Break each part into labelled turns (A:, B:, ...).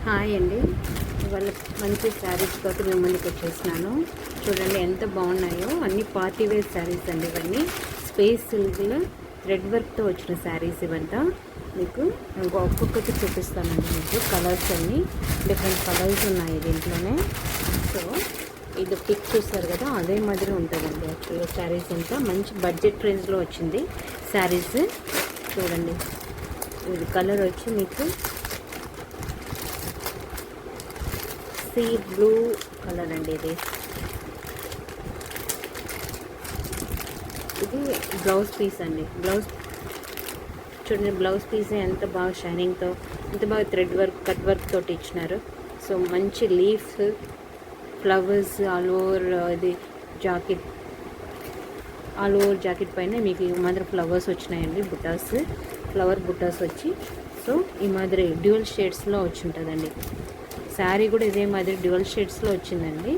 A: Hi అండి. ఇవాళ మంచి శారీస్ తోటి మేము ముందుకు వచ్చేసినాను. చూడండి ఎంత బాగున్నాయో. అన్ని పార్టీ వేర్ శారీస్ అండి. ఇవన్నీ స్పేస్ సిల్క్లో థ్రెడ్ వర్క్తో వచ్చిన శారీస్ ఇవంతా. మీకు ఒక్కొక్కటి చూపిస్తానండి. మీకు కలర్స్ అన్నీ డిఫరెంట్ కలర్స్ ఉన్నాయి దీంట్లోనే. సో ఇది పిక్ చూస్తారు కదా, అదే మాదిరి ఉంటుందండి. యాక్చువల్గా శారీస్ అంతా మంచి బడ్జెట్ ప్రైస్లో వచ్చింది శారీస్. చూడండి, ఇది కలర్ వచ్చి మీకు సీ బ్లూ కలర్ అండి. ఇది బ్లౌజ్ పీస్ అండి. బ్లౌజ్ చూడండి, బ్లౌజ్ పీస్ ఎంత బాగా షైనింగ్తో, ఎంత బాగా థ్రెడ్ వర్క్ కట్ వర్క్ తోటి ఇచ్చినారు. సో మంచి లీఫ్ ఫ్లవర్స్ ఆల్ ఓవర్. ఇది జాకెట్ ఆల్ ఓవర్ జాకెట్ పైన మీకు ఈ మాదిరి ఫ్లవర్స్ వచ్చినాయండి. బుటాస్, ఫ్లవర్ బుటాస్ వచ్చి, సో ఈ మాదిరి డ్యూయల్ షేడ్స్లో వచ్చి ఉంటుందండి. శారీ కూడా ఇదే మాదిరి డ్యూయల్ షేడ్స్లో వచ్చిందండి.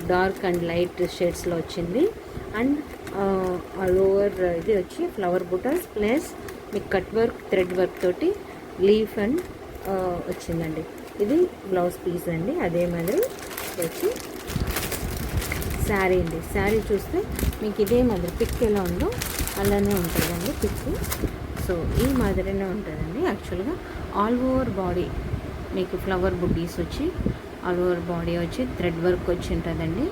A: డార్క్ అండ్ లైట్ షేడ్స్లో వచ్చింది. అండ్ ఆల్ ఓవర్ ఇది వచ్చి ఫ్లవర్ బుటాస్ ప్లస్ మీకు కట్ వర్క్ థ్రెడ్ వర్క్ తోటి లీఫ్ అండ్ వచ్చిందండి. ఇది బ్లౌజ్ పీస్ అండి. అదే మాదిరి వచ్చి శారీ అండి. శారీ చూస్తే మీకు ఇదే మాదిరి పిక్ ఎలా ఉందో అలానే ఉంటుందండి పిక్. సో ఈ మాదిరినే ఉంటుందండి. యాక్చువల్గా ఆల్ ఓవర్ బాడీ మీకు ఫ్లవర్ బుడ్డీస్ వచ్చి ఆల్ ఓవర్ బాడీ వచ్చి థ్రెడ్ వర్క్ వచ్చి ఉంటుందండి.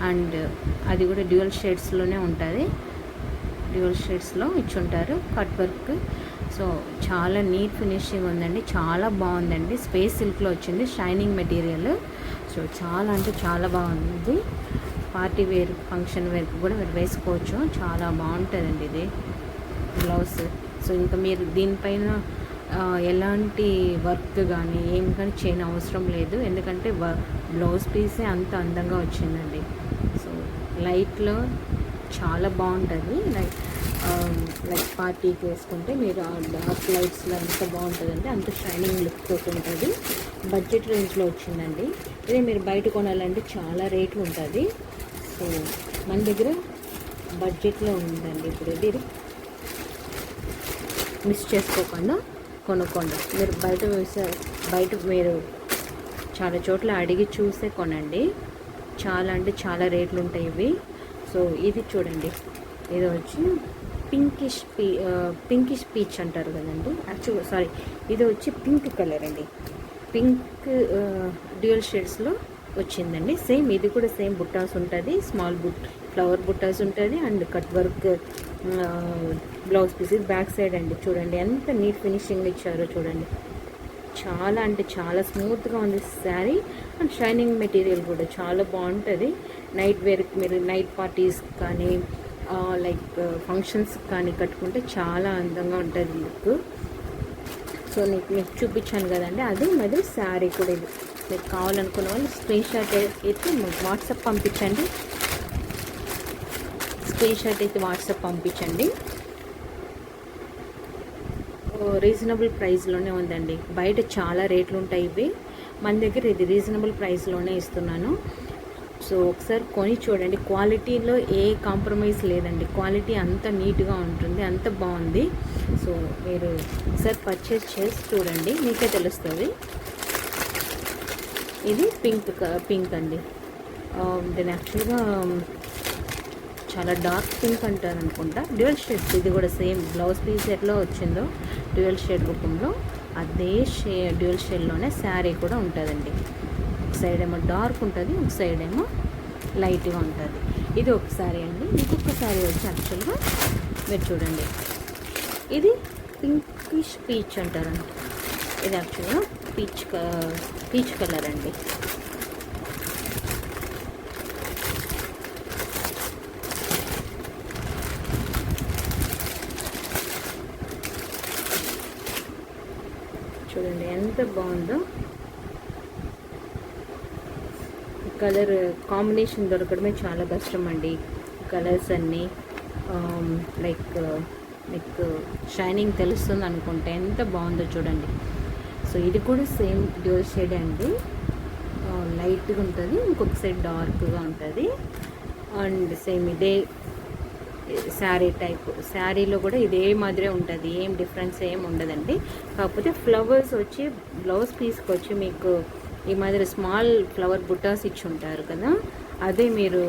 A: అండ్ అది కూడా డ్యూయల్ షేడ్స్లోనే ఉంటుంది. డ్యూయల్ షేడ్స్లో ఇచ్చి ఉంటారు కట్ వర్క్. సో చాలా నీట్ ఫినిషింగ్ ఉందండి. చాలా బాగుందండి. స్పేస్ సిల్క్లో వచ్చింది, షైనింగ్ మెటీరియల్. సో చాలా అంటే చాలా బాగుంది. పార్టీ వేర్ ఫంక్షన్ వేర్కి కూడా మీరు వేసుకోవచ్చు. చాలా బాగుంటుందండి ఇది బ్లౌజ్. సో ఇంకా మీరు దీనిపైన ఎలాంటి వర్క్ కానీ ఏం కానీ చేయని అవసరం లేదు. ఎందుకంటే బ్లౌజ్ పీసే అంత అందంగా వచ్చిందండి. సో లైట్లో చాలా బాగుంటుంది. లైక్ పార్టీకి వేసుకుంటే మీరు ఆ డార్క్ లైట్స్లో ఎంత బాగుంటుందండి. అంత షైనింగ్ లుక్ తోటి ఉంటుంది. బడ్జెట్ రేంజ్లో వచ్చిందండి. ఇదే మీరు బయట కొనాలంటే చాలా రేట్లు ఉంటుంది. సో మన దగ్గర బడ్జెట్లో ఉందండి. ఇప్పుడు ఇది మిస్ చేసుకోకుండా కొనుక్కోండి. మీరు బయట మీరు చాలా చోట్ల అడిగి చూసే కొనండి. చాలా అంటే చాలా రేట్లు ఉంటాయి ఇవి. సో ఇది చూడండి, ఇది వచ్చి పింకిష్ పీచ్ అంటారు కదండి. యాక్చువల్గా సారీ, ఇది వచ్చి పింక్ కలర్ అండి. పింక్ డ్యూయల్ షేడ్స్లో వచ్చిందండి. సేమ్ ఇది కూడా సేమ్ బుట్టాస్ ఉంటుంది. స్మాల్ ఫ్లవర్ బుట్టాస్ ఉంటుంది. And cut work blouse piece. ఇది బ్యాక్ సైడ్ అండి. చూడండి ఎంత నీట్ ఫినిషింగ్ ఇచ్చారో చూడండి. చాలా అంటే చాలా స్మూత్గా ఉంది శారీ. అండ్ షైనింగ్ మెటీరియల్ కూడా చాలా బాగుంటుంది. నైట్ వేర్కి మీరు నైట్ పార్టీస్ కానీ లైక్ ఫంక్షన్స్ కానీ కట్టుకుంటే చాలా అందంగా ఉంటుంది లుక్. సో మీకు చూపించాను కదండి, అదే మరి శారీ కూడా. ఇది మీకు కావాలనుకున్న వాళ్ళు స్క్రీన్ షాట్ అయితే వాట్సాప్ పంపించండి. స్క్రీన్ షాట్ అయితే వాట్సాప్ పంపించండి. రీజనబుల్ ప్రైస్లోనే ఉందండి. బయట చాలా రేట్లు ఉంటాయి ఇవి. మన దగ్గర ఇది రీజనబుల్ ప్రైస్లోనే ఇస్తున్నాను. సో ఒకసారి కొని చూడండి. క్వాలిటీలో ఏ కాంప్రమైజ్ లేదండి. క్వాలిటీ అంత నీట్గా ఉంటుంది, అంత బాగుంది. సో మీరు ఒకసారి పర్చేస్ చేసి చూడండి, మీకే తెలుస్తుంది. ఇది పింక్ అండి. దీని యాక్చువల్గా చాలా డార్క్ పింక్ అంటారు అనుకుంటా. Dual shades. ఇది కూడా సేమ్ బ్లౌజ్ పీస్ ఎట్లా వచ్చిందో డ్యూయల్ షేడ్ రూపంలో అదే డ్యూయల్ షేడ్లోనే శారీ కూడా ఉంటుందండి. ఒక సైడ్ ఏమో డార్క్ ఉంటుంది, ఒక సైడ్ ఏమో లైట్గా ఉంటుంది. ఇది ఒక శారీ అండి. ఇంకొక శారీ వచ్చి యాక్చువల్గా మీరు చూడండి, ఇది పింకిష్ పీచ్ అంటారండి. ఇది యాక్చువల్గా పీచ్ కలర్ అండి. చూడండి ఎంత బాగుందో. కలర్ కాంబినేషన్ దొరకడమే చాలా కష్టం అండి. కలర్స్ అన్నీ లైక్ మీకు షైనింగ్ తెలుస్తుంది అనుకుంటే ఎంత బాగుందో చూడండి. సో ఇది కూడా సేమ్ డ్యూయల్ షేడ్ అండి. లైట్గా ఉంటుంది, ఇంకొక సైడ్ డార్క్గా ఉంటుంది. అండ్ సేమ్ ఇదే శారీ టైప్. శారీలో కూడా ఇదే మాదిరే ఉంటుంది, ఏం డిఫరెన్స్ ఏం ఉండదండి. కాకపోతే ఫ్లవర్స్ వచ్చి బ్లౌజ్ పీస్కి వచ్చి మీకు ఈ మాదిరి స్మాల్ ఫ్లవర్ బుటాస్ ఇచ్చి ఉంటారు కదా, అదే మీరు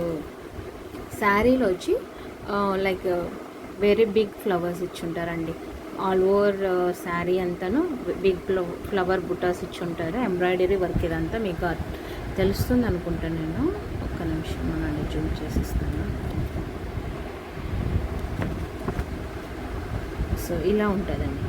A: శారీలో వచ్చి లైక్ వెరీ బిగ్ ఫ్లవర్స్ ఇచ్చి ఉంటారండి. ఆల్ ఓవర్ శారీ అంతాను బిగ్ ఫ్లవర్ బుటాస్ ఇచ్చి ఉంటారు. ఎంబ్రాయిడరీ వర్క్ ఇదంతా మీకు తెలుస్తుంది అనుకుంటాను నేను. ఒక్క నిమిషం నన్ను జూమ్ చేసిస్తాను. సో ఇలా ఉంటుందండి.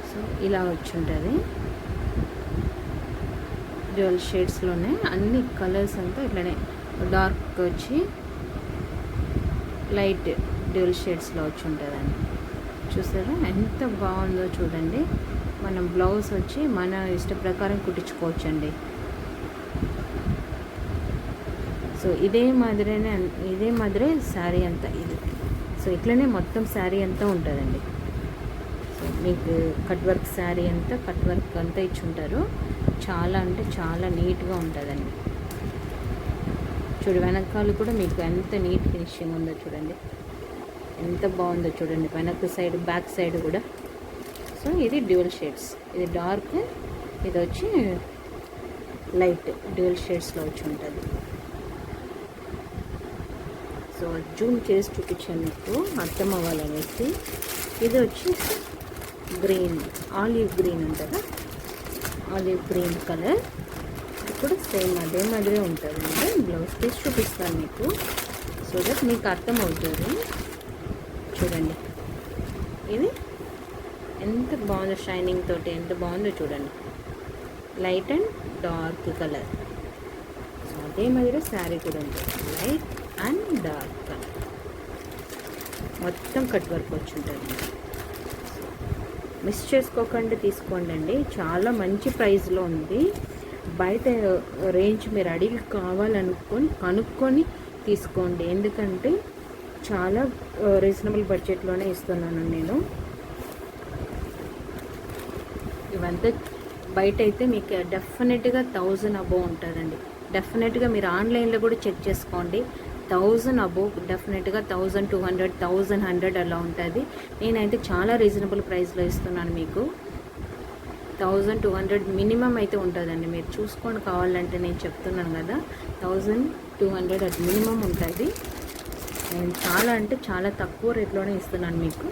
A: సో ఇలా వచ్చి ఉంటుంది. డ్యూయల్ షేడ్స్లోనే అన్ని కలర్స్ అంతా ఇట్లానే డార్క్ వచ్చి లైట్ డ్యూయల్ షేడ్స్లో వచ్చి ఉంటుందండి. చూసారా ఎంత బాగుందో చూడండి. మనం బ్లౌజ్ వచ్చి మన ఇష్ట ప్రకారం కుట్టించుకోవచ్చండి. సో ఇదే మాదిరే శారీ అంతా ఇది. సో ఇట్లనే మొత్తం శారీ అంతా ఉంటుందండి. సో మీకు కట్ వర్క్ శారీ అంతా కట్ వర్క్ అంతా ఇచ్చి ఉంటారు. చాలా అంటే చాలా నీట్గా ఉంటుందండి. చూడు వెనకాల కూడా మీకు ఎంత నీట్ ఫినిషింగ్ ఉందో చూడండి, ఎంత బాగుందో చూడండి. వెనక సైడ్ బ్యాక్ సైడ్ కూడా. సో ఇది డ్యూయల్ షేడ్స్, ఇది డార్క్, ఇది వచ్చి లైట్ డ్యూయల్ షేడ్స్లో వచ్చి ఉంటుంది. సో జూమ్ చేసి చూపించాను మీకు అర్థం అవ్వాలనేసి. ఇది వచ్చి గ్రీన్, ఆలివ్ గ్రీన్ ఉంటుందా, ఆలివ్ గ్రీన్ కలర్. ఇప్పుడు సేమ్ అదే మాదిరే ఉంటుందండి. బ్లౌజ్ పీస్ చూపిస్తాను మీకు, సో దట్ మీకు అర్థం అవుతుంది. చూడండి ఇది ఎంత బాగుందో, షైనింగ్ తోటి ఎంత బాగుందో చూడండి. Light and dark colour. So అదే మాదిరి శారీ కూడా ఉంటుంది, లైట్ అండ్ డార్క్ కలర్. మొత్తం కట్ వర్క్ వచ్చి ఉంటుంది. మిస్ చేసుకోకండి, తీసుకోండి అండి. చాలా మంచి ప్రైస్లో ఉంది. బయట రేంజ్ మీరు అడిగి కనుక్కొని తీసుకోండి. ఎందుకంటే చాలా రీజనబుల్ బడ్జెట్లోనే ఇస్తున్నాను నేను. ఇవంతా బయట అయితే మీకు డెఫినెట్గా 1000 అబోవ్ ఉంటుందండి. డెఫినెట్గా మీరు ఆన్లైన్లో కూడా చెక్ చేసుకోండి. 1000 అబోవ్ డెఫినెట్గా 1200, 1100 అలా ఉంటుంది. నేనైతే చాలా రీజనబుల్ ప్రైస్లో ఇస్తున్నాను మీకు. 1200 మినిమం అయితే ఉంటుందండి. మీరు చూసుకొని కావాలంటే నేను చెప్తున్నాను కదా, 1200 అది మినిమం ఉంటుంది. నేను చాలా అంటే చాలా తక్కువ రేట్లోనే ఇస్తున్నాను మీకు.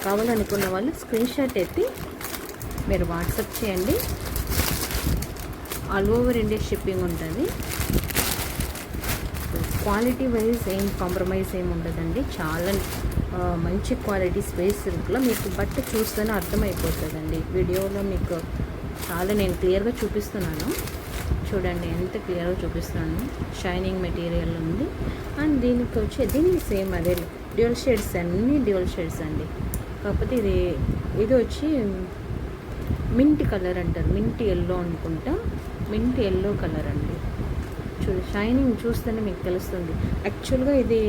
A: కావాలనుకున్న వాళ్ళు స్క్రీన్ షాట్ ఎత్తి మీరు వాట్సాప్ చేయండి. ఆల్ ఓవర్ ఇండియా షిప్పింగ్ ఉంటుంది. క్వాలిటీ వైజ్ ఏం కాంప్రమైజ్ ఏమి ఉండదండి. చాలా మంచి క్వాలిటీ స్పేస్ సిల్క్లో మీకు బట్ట చూస్తేనే అర్థమైపోతుందండి. వీడియోలో మీకు చాలా నేను క్లియర్గా చూపిస్తున్నాను. చూడండి ఎంత క్లియర్గా చూపిస్తున్నాను. షైనింగ్ మెటీరియల్ ఉంది. అండ్ దీనికి సేమ్ అదే డ్యూయల్ షేడ్స్, అన్నీ డ్యూయల్ షేడ్స్ అండి. కాకపోతే ఇది వచ్చి మింట్ కలర్ అంటారు, మింట్ ఎల్లో అనుకుంటా, మింట్ ఎల్లో కలర్ అండి. షైనింగ్ చూస్తేనే మీకు తెలుస్తుంది. యాక్చువల్గా ఇది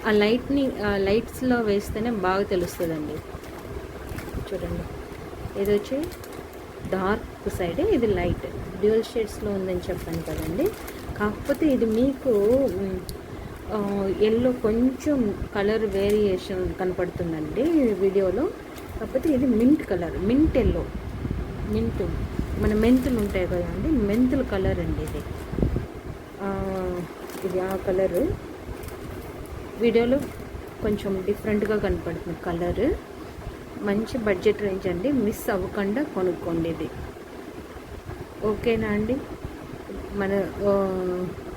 A: ఆ లైట్స్లో వేస్తేనే బాగా తెలుస్తుందండి. చూడండి ఇది వచ్చి డార్క్ సైడ్, ఇది లైట్ డ్యూయల్ షేడ్స్లో ఉందని చెప్పాను కదండి. కాకపోతే ఇది మీకు ఎల్లో కొంచెం కలర్ వేరియేషన్ కనపడుతుందండి వీడియోలో. కాకపోతే ఇది mint colour, mint yellow, mint మన మెంతులు ఉంటాయి కదండి, మెంతుల కలర్ అండి ఇది. ఇది ఆ కలరు వీడియోలో కొంచెం డిఫరెంట్గా కనపడుతుంది కలర్. మంచి బడ్జెట్ రేంజ్ అండి, మిస్ అవ్వకుండా కొనుక్కోండి ఇది. ఓకేనా అండి? మన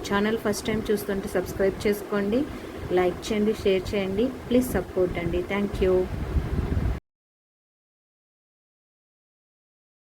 A: ఛానల్ ఫస్ట్ టైం చూస్తుంటే సబ్స్క్రైబ్ చేసుకోండి, లైక్ చేయండి, షేర్ చేయండి. ప్లీజ్ సపోర్ట్ అండి. Thank you.